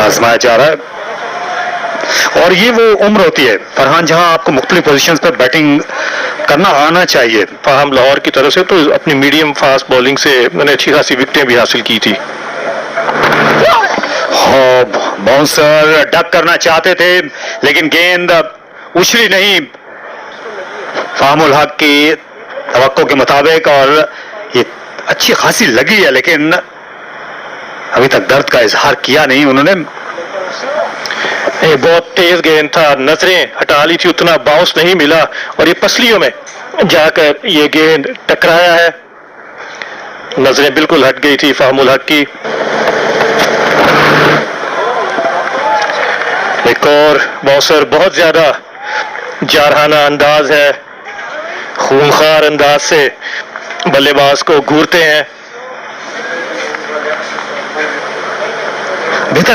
आजमाया जा रहा है। और ये वो उम्र होती है फरहान जहां आपको मुख्तलिफ पोजीशंस पर बैटिंग करना आना चाहिए। हम लाहौर की तरफ से तो अपनी मीडियम फास्ट बॉलिंग से मैंने अच्छी खासी विकेटें भी हासिल की थी। बाउंसर डक करना चाहते थे लेकिन गेंद उछली नहीं फाहमुल हक की तवक्को के मुताबिक, और ये अच्छी खासी लगी है लेकिन अभी तक दर्द का इजहार किया नहीं उन्होंने। ये बहुत तेज गेंद था, नजरें हटा ली थी, उतना बाउंस नहीं मिला और ये पसलियों में जाकर ये गेंद टकराया है। नजरें बिल्कुल हट गई थी फाहमुल हक की। एक और बाउंसर बहुत ज्यादा जारहाना अंदाज है, खूंखार अंदाज से बल्लेबाज को घूरते हैं।